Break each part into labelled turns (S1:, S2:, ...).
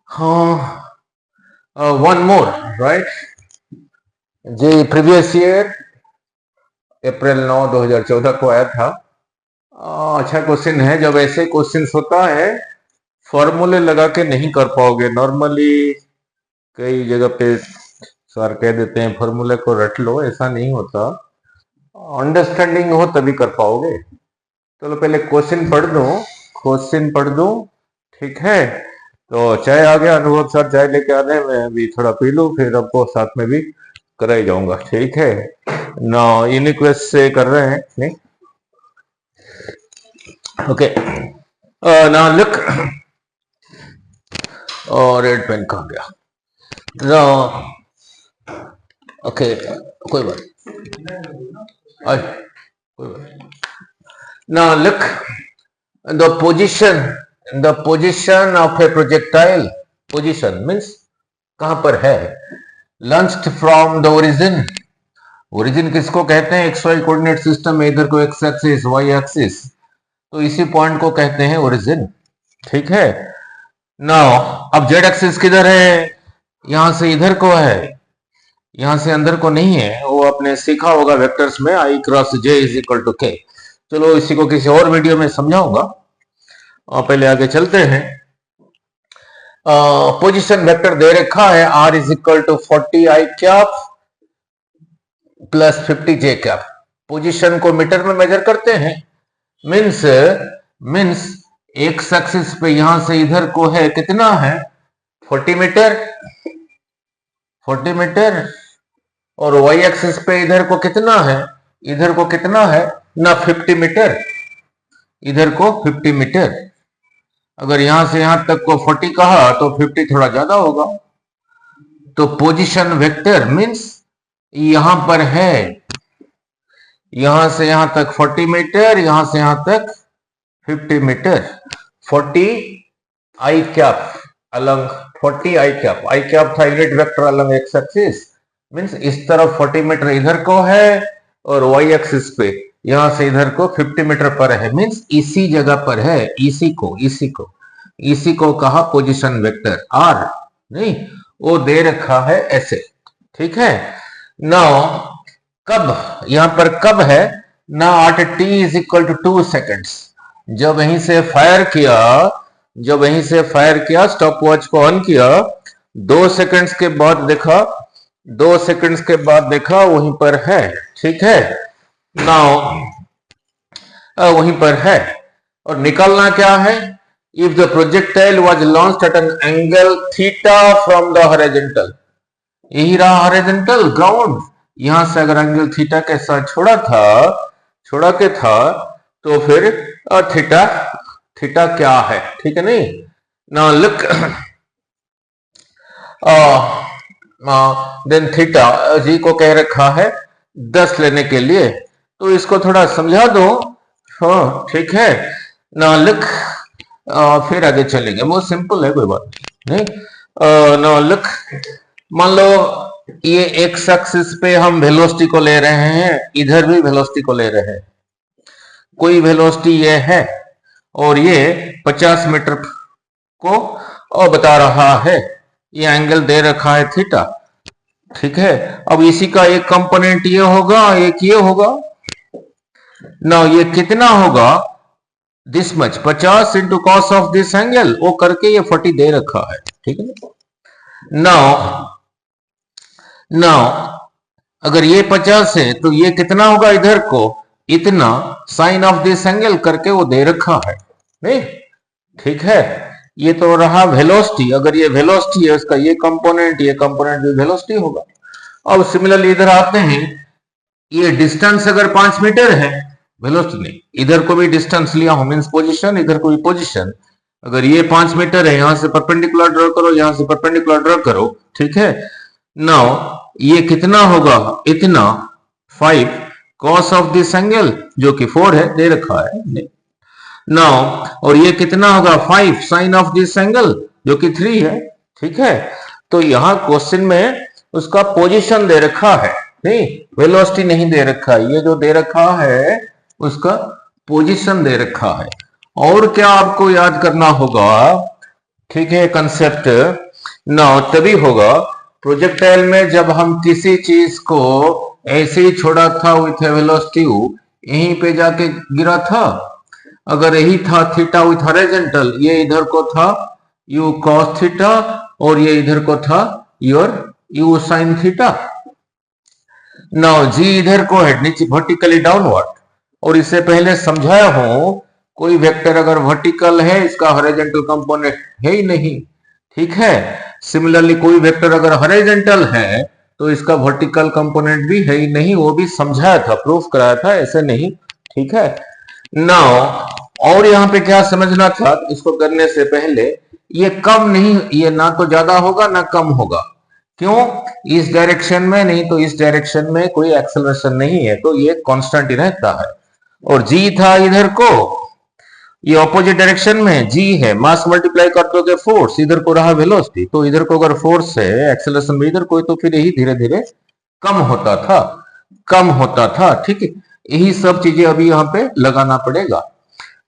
S1: हाँ, one more right. जी previous year अप्रैल 9 2014 को आया था। अच्छा क्वेश्चन है। जब ऐसे क्वेश्चन होता है फॉर्मूले लगा के नहीं कर पाओगे। नॉर्मली कई जगह पे सर कह देते हैं फॉर्मूले को रट लो, ऐसा नहीं होता। अंडरस्टैंडिंग हो तभी कर पाओगे। चलो पहले क्वेश्चन पढ़ दूं, क्वेश्चन पढ़ दूं, ठीक है। तो चाय आ गया, अनुभव सर चाय लेके आ रहे हैं, मैं अभी थोड़ा पी लूं, फिर आपको साथ में भी कराई जाऊंगा, ठीक है ना। यूनिक्वेस्ट से कर रहे हैं नहीं, ओके ना लुक। और रेड पेन कहाँ गया ना, ओके कोई बात ना look. The position of A projectile, position means कहां पर है, launched from the origin. Origin किसको कहते हैं, एक्स वाई कोऑर्डिनेट सिस्टम में इधर को एक्स एक्सिस वाई एक्सिस, तो इसी पॉइंट को कहते हैं ओरिजिन, ठीक है। नाउ अब जेड एक्सिस किधर है, यहां से इधर को है, यहां से अंदर को नहीं है। वो आपने सीखा होगा वेक्टर्स में I cross J is equal to K. चलो इसी को किसी और वीडियो में समझाऊंगा, और पहले आगे चलते हैं। पोजीशन वेक्टर दे रखा है R is equal to 40 I cap plus 50 J cap. Position को मीटर में मेजर करते हैं, मीन्स एक्स एक्सिस पे यहां से इधर को है कितना है 40 मीटर, 40 मीटर। और वाई एक्सिस पे इधर को कितना है, इधर को कितना है ना 50 मीटर, इधर को 50 मीटर। अगर यहां से यहां तक को 40 कहा तो 50 थोड़ा ज्यादा होगा। तो पोजीशन वेक्टर मीन्स यहां पर है, यहां से यहां तक 40 मीटर, यहां से यहां तक 50 metre. 40 I cap Alang 40 I cap था unit vector Alang x axis, means इस तरफ 40 मीटर इधर को है, और वाई एक्सिस पे यहां से इधर को 50 मीटर पर है, मीन्स इसी जगह पर है। इसी को कहा पोजीशन वेक्टर आर, नहीं वो दे रखा है ऐसे, ठीक है। नाउ कब, यहां पर कब है ना, at T is equal to 2 seconds. जब यहीं से फायर किया, जब यहीं से फायर किया, स्टॉप वॉच को ऑन किया, 2 सेकेंड्स के बाद देखा, 2 सेकेंड्स के बाद देखा वहीं पर है, ठीक है। नाउ वहीं पर है, और निकालना क्या है, if the projectile was launched at an angle theta from the horizontal, यही रहा हॉरिजॉन्टल ग्राउंड, यहां से अगर एंगल थीटा के साथ छोड़ा के था, तो फिर थीटा, थीटा क्या है, ठीक है नहीं। नाउ लुक देन थीटा जी को कह रखा है 10 लेने के लिए, तो इसको थोड़ा समझा दो, हाँ ठीक है ना। लुक फिर आगे चलेंगे, बहुत सिंपल है, कोई बात नहीं। ना लुक, मान लो ये एक्स एक्सिस पे हम वेलोसिटी को ले रहे हैं, इधर भी वेलोसिटी को ले रहे हैं, कोई वेलोसिटी ये है, और ये 50 मीटर को और बता रहा है, ये एंगल दे रखा है थीटा, ठीक है। अब इसी का एक कंपोनेंट ये होगा, एक ये होगा ना, ये कितना होगा this much 50 into cos of this angle, वो करके ये 40 दे रखा है, ठीक है। नाउ अगर ये 50 है तो ये कितना होगा इधर को, इतना साइन ऑफ दिस एंगल करके वो दे रखा है, नहीं ठीक है। ये तो रहा वेलोसिटी, अगर ये वेलोसिटी है उसका ये कंपोनेंट भी वेलोसिटी होगा। अब सिमिलरली इधर आते हैं, ये डिस्टेंस अगर 5 मीटर है, वेलोसिटी नहीं, इधर को भी डिस्टेंस लिया हो मींस पोजीशन, इधर को भी पोजीशन। अगर ये 5 मीटर है, यहां से परपेंडिकुलर ड्रॉ करो, यहां से परपेंडिकुलर ड्रॉ करो, ठीक है। नाउ ये कितना होगा, इतना 5 कॉस ऑफ दिस एंगल जो कि 4 है, दे रखा है। नाउ और ये कितना होगा 5 साइन ऑफ दिस एंगल जो कि 3 है, ठीक है। तो यहां क्वेश्चन में उसका पोजीशन दे रखा है, नहीं वेलोसिटी नहीं दे रखा है, ये जो दे रखा है उसका पोजीशन दे रखा है। और क्या आपको याद करना होगा, ठीक है कंसेप्ट। नाउ तभी होगा प्रोजेक्टाइल में जब हम किसी चीज को ऐसे ही छोड़ा था विथ वेलोसिटी यहीं पे जाके गिरा था, अगर यही था थीटा विथ हॉरिजॉन्टल, ये इधर को था यू कॉस थीटा और ये इधर को था योर यू साइन थीटा। नाउ जी इधर को है नीचे वर्टिकली डाउनवर्ड, और इससे पहले समझाया हूं कोई वेक्टर अगर वर्टिकल है इसका हॉरिजॉन्टल कंपोनेंट है ही नहीं, ठीक है। सिमिलरली कोई वेक्टर अगर हॉरिजॉन्टल है तो इसका वर्टिकल कंपोनेंट भी है ही नहीं, वो भी समझाया था, प्रूफ कराया था, ऐसे नहीं, ठीक है। नाउ और यहाँ पे क्या समझना था इसको करने से पहले, ये कम नहीं, ये ना तो ज्यादा होगा ना कम होगा, क्यों, इस डायरेक्शन में नहीं तो इस डायरेक्शन में कोई एक्सेलरेशन नहीं है, तो ये कांस्टेंट ही रहता है। और जी था इधर को, ये ऑपोजिट डायरेक्शन में जी है, मास मल्टीप्लाई कर दोगे फोर्स, इधर को रहा वेलोसिटी, तो इधर को अगर फोर्स है एक्सेलरेशन में इधर को, तो फिर यही धीरे धीरे कम होता था, कम होता था, ठीक है। यही सब चीजें अभी यहाँ पे लगाना पड़ेगा।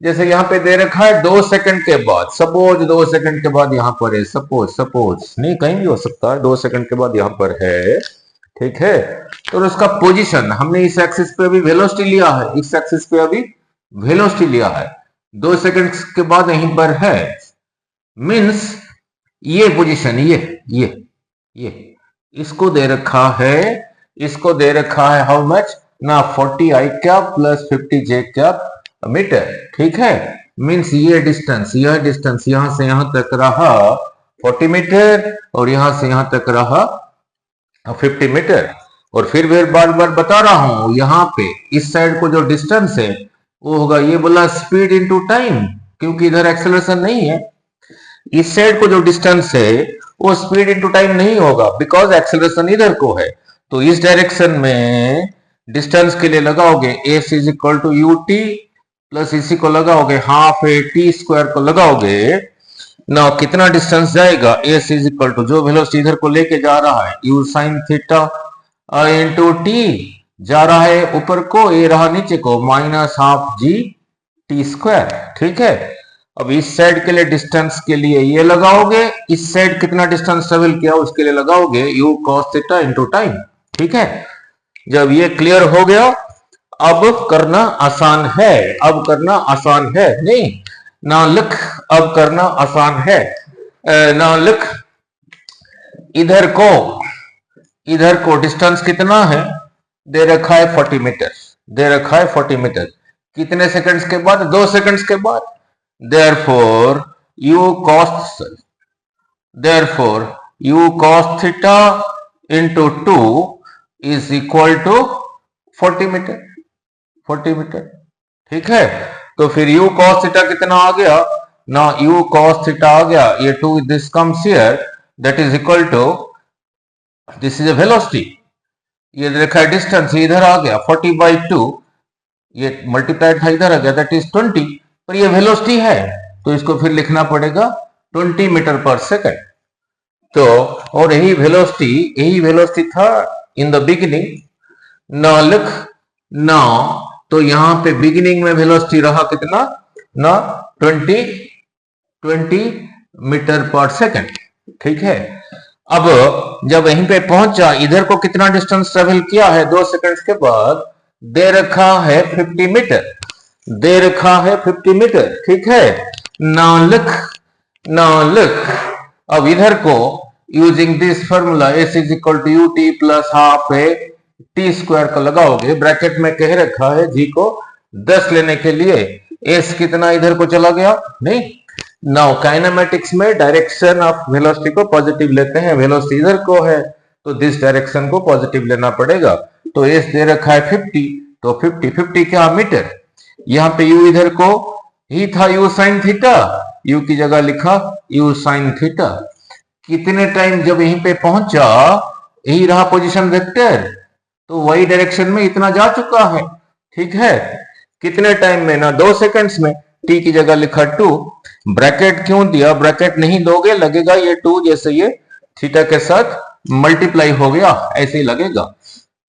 S1: जैसे यहाँ पे दे रखा है 2 सेकंड के बाद, सपोज 2 सेकंड के बाद यहाँ पर है, सपोज नहीं कहीं भी हो सकता है, 2 सेकंड के बाद यहाँ पर है, ठीक है। तो उसका पोजीशन हमने इस एक्सिस पे अभी वेलोसिटी लिया है, इस एक्सिस पे अभी वेलोसिटी लिया है, 2 सेकंड के बाद यहीं पर है, मीन्स ये पोजीशन ये इसको दे रखा है, इसको दे रखा है हाउ मच ना 40 I cap plus 50 J cap metre, ठीक है। मीन्स ये डिस्टेंस, यह डिस्टेंस यहां से यहां तक रहा 40 मीटर और यहां से यहां तक रहा 50 मीटर। और फिर बार बार बता रहा हूं, यहाँ पे इस साइड को जो डिस्टेंस है वो होगा, ये बोला स्पीड इनटू टाइम, क्योंकि इधर एक्सेलरेशन नहीं है। इस साइड को जो डिस्टेंस है वो स्पीड इनटू टाइम नहीं होगा, बिकॉज एक्सेलरेशन इधर को है। तो इस डायरेक्शन में डिस्टेंस के लिए लगाओगे S is equal to U T plus इसी को लगाओगे हाफ ए टी स्क्वायर को लगाओगे ना, कितना डिस्टेंस जाएगा, एस इज इक्वल टू जो वेलोसिटी इधर को लेके जा रहा है you sine theta into T, जा रहा है ऊपर को, ये रहा नीचे को, minus half G T square, ठीक है। अब इस साइड के लिए डिस्टेंस के लिए ये लगाओगे, इस साइड कितना डिस्टेंस ट्रेवल किया उसके लिए लगाओगे you cos theta into time, ठीक है। जब ये क्लियर हो गया, अब करना आसान है, अब करना आसान है, नहीं ना लिख, अब करना आसान है ना लिख। इधर को डिस्टेंस कितना है दे रखा है 40 मीटर, दे रखा है 40 मीटर, कितने सेकंड्स के बाद, 2 सेकंड्स के बाद। therefore u cos theta into 2 is equal to 40 metre, 40 metre, ठीक है। तो फिर u cos थीटा कितना आ गया ना, u cos थीटा आ गया, ये 2 this comes here, that is equal to, this is a velocity, ये देखा है डिस्टेंस इधर आ गया 40/2, ये मल्टीप्लाइड था इधर आ गया, दैट इज 20, पर ये वेलोसिटी है तो इसको फिर लिखना पड़ेगा 20 मीटर पर सेकंड। तो और यही वेलोसिटी था इन द बिगिनिंग ना लिख ना, तो यहां पे बिगिनिंग में वेलोसिटी रहा कितना ना 20 मीटर पर सेकंड, ठीक है। अब जब यहीं पे पहुंचा, इधर को कितना डिस्टेंस ट्रेवल किया है 2 सेकंड्स के बाद, दे रखा है 50 मीटर, दे रखा है 50 मीटर, ठीक है। नाउ लुक अब इधर को using this formula S is equal to U T plus half A T square का लगाओगे, ब्रैकेट में कह रखा है जी को 10 लेने के लिए, एस कितना इधर को चला गया, नहीं। नाउ काइनेमेटिक्स में डायरेक्शन ऑफ वेलोसिटी को पॉजिटिव लेते हैं, वेलोसिटी इधर को है तो दिस डायरेक्शन को पॉजिटिव लेना पड़ेगा। तो एस दे रखा है 50, तो 50 क्या मीटर, यहाँ पे u इधर को ही था u साइन थीटा, u की जगह लिखा u साइन थीटा। कितने टाइम जब यहीं पे पहुंचा, यही रहा पोजीशन वेक्टर, तो वही डायरेक्शन में इतना जा चुका है, ठीक है। कितने टाइम में ना 2 सेकंड्स में, t की जगह लिखा 2, ब्रैकेट क्यों दिया, ब्रैकेट नहीं दोगे लगेगा ये 2 जैसे ये थीटा के साथ मल्टीप्लाई हो गया ऐसे ही लगेगा,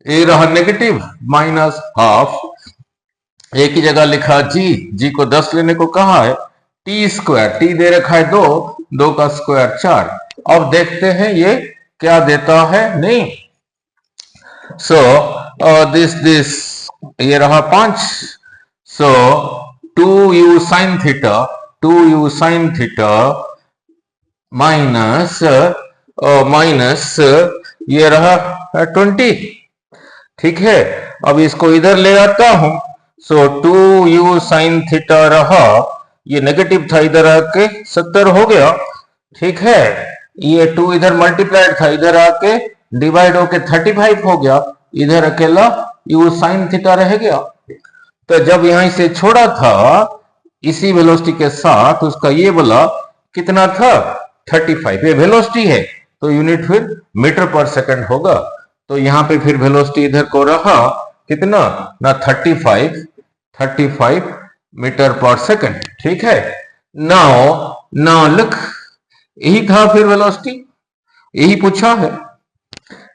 S1: ये रहा नेगेटिव माइनस हाफ, ए की जगह लिखा जी को 10 लेने को कहा है, टी स्क्वायर, टी दे रखा है 2, 2 का स्क्वायर 4। अब देखते हैं ये क्या देता है। नहीं, सो दिस ये रहा 5। सो 2u sin theta, 2u sin theta minus minus ये रहा 20। ठीक है, अब इसको इधर ले आता हूं। सो 2u sin थीटा रहा, ये नेगेटिव था, इधर आके 70 हो गया। ठीक है, ये 2 इधर मल्टीप्लाइड था, इधर आके डिवाइड होके 35 हो गया। इधर अकेला u sin थीटा रह गया। तो जब यहां से छोड़ा था इसी वेलोसिटी के साथ, उसका ये बोला कितना था 35। ये वेलोसिटी है तो यूनिट फिर मीटर पर सेकंड होगा। तो यहां पे फिर वेलोसिटी इधर को रहा कितना ना 35 मीटर पर सेकंड। ठीक है, नाउ लुक, यही था फिर वेलोसिटी, यही पूछा है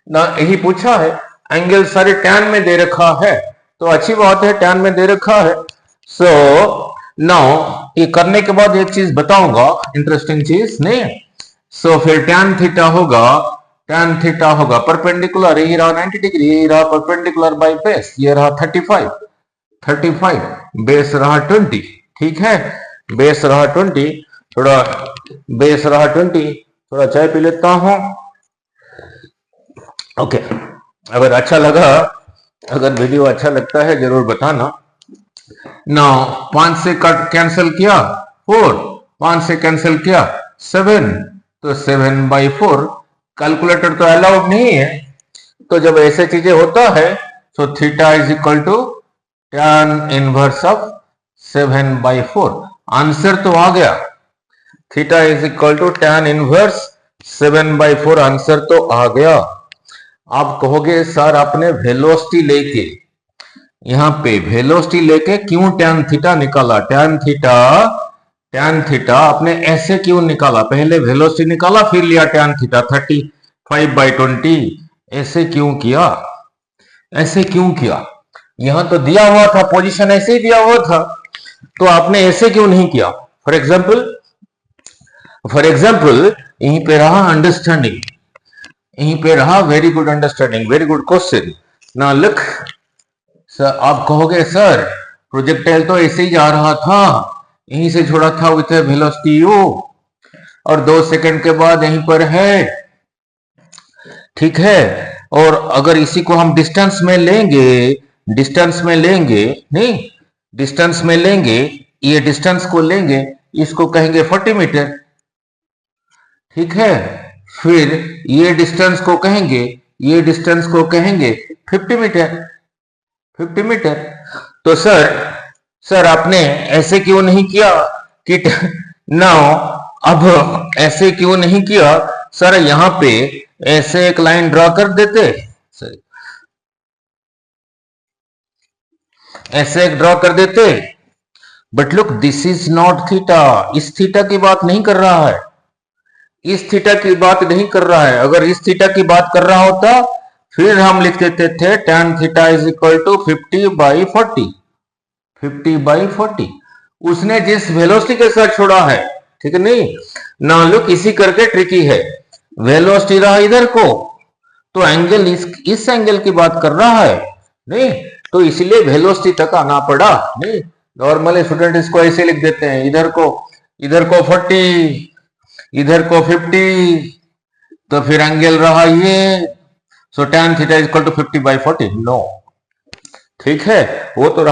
S1: ना, यही पूछा है। एंगल सारे टैन में दे रखा है, तो अच्छी बात है, टैन में दे रखा है। सो नाउ ये करने के बाद एक चीज बताऊंगा, इंटरेस्टिंग चीज। नहीं, सो फिर टैन थीटा होगा परपेंडिकुलर, यही रहा 90 डिग्री, यही रहा परपेंडिकुलर बाय बेस, ये रहा 35, बेस रहा 20। ठीक है, बेस रहा 20, थोड़ा बेस रहा 20, थोड़ा चाय पी लेता हूं। ओके, अगर अच्छा लगा, अगर वीडियो अच्छा लगता है जरूर बताना। ना 5 से कट कैंसिल किया 4, 5 से कैंसिल किया 7, तो 7/4। कैलकुलेटर तो अलाउड नहीं है, तो जब ऐसे चीजें होता है तो theta is equal to tan inverse of 7/4। Answer तो आ गया, theta is equal to tan inverse 7/4, answer तो आ गया। आप कहोगे सर आपने वेलोसिटी लेके, यहां पे वेलोसिटी लेके क्यों tan थीटा निकाला? tan थीटा आपने ऐसे क्यों निकाला? पहले वेलोसिटी निकाला फिर लिया tan थीटा 35/20, ऐसे क्यों किया? यहां तो दिया हुआ था, पोजीशन ऐसे ही दिया हुआ था, तो आपने ऐसे क्यों नहीं किया? फॉर एग्जाम्पल यहीं पे रहा अंडरस्टैंडिंग, यहीं पे रहा very good understanding, very good question. ना लुक सर, आप कहोगे सर प्रोजेक्टाइल तो ऐसे ही जा रहा था, यहीं से छोड़ा था विथ वेलोसिटी u, और 2 सेकंड के बाद यहीं पर है। ठीक है, और अगर इसी को हम डिस्टेंस में लेंगे, ये डिस्टेंस को लेंगे, इसको कहेंगे 40 मीटर। ठीक है, फिर ये डिस्टेंस को कहेंगे 50 मीटर। तो सर आपने ऐसे क्यों नहीं किया कि नाउ, अब ऐसे क्यों नहीं किया सर? यहां पे ऐसे एक लाइन ड्रॉ कर देते, ऐसे एक ड्रॉ कर देते। But look, this is not theta, इस थीटा की बात नहीं कर रहा है, अगर इस थीटा की बात कर रहा होता फिर हम लिख देते थे tan theta is equal to 50/40। उसने जिस वेलोसिटी के साथ छोड़ा है, ठीक है नहीं ना, लुक इसी करके ट्रिकी है। वेलोसिटी रहा इधर को, तो एंगल इस एंगल की बात कर रहा है, नहीं तो इसलिए वेलोसिटी तक आना पड़ा। नहीं, नॉर्मली स्टूडेंट इसको ऐसे लिख देते हैं, इधर को 40, इधर को 50, तो फिर एंगल रहा ये, so tan theta is equal to 50/40। No, ठीक है, वो तो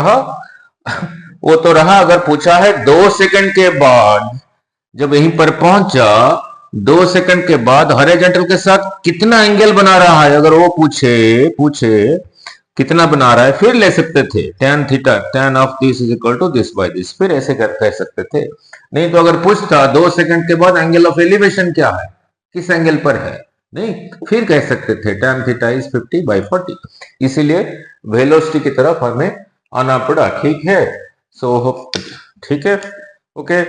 S1: रहा। अगर पूछा है 2 सेकंड के बाद, जब यहीं पर पहुंचा 2 सेकंड के बाद हॉरिजॉन्टल के साथ कितना एंगल बना रहा है, अगर वो पूछे कितना बना रहा है, फिर ले सकते थे tan theta, tan of this is equal to this by this, फिर ऐसे कह सकते थे। नहीं तो अगर पूछता 2 सेकंड के बाद एंगल ऑफ एलिवेशन क्या है, किस एंगल पर है, नहीं फिर कह सकते थे tan थीटा इज 50/40। इसीलिए वेलोसिटी की तरफ हमें आना पड़ा। ठीक है, सो ठीक है, ओके।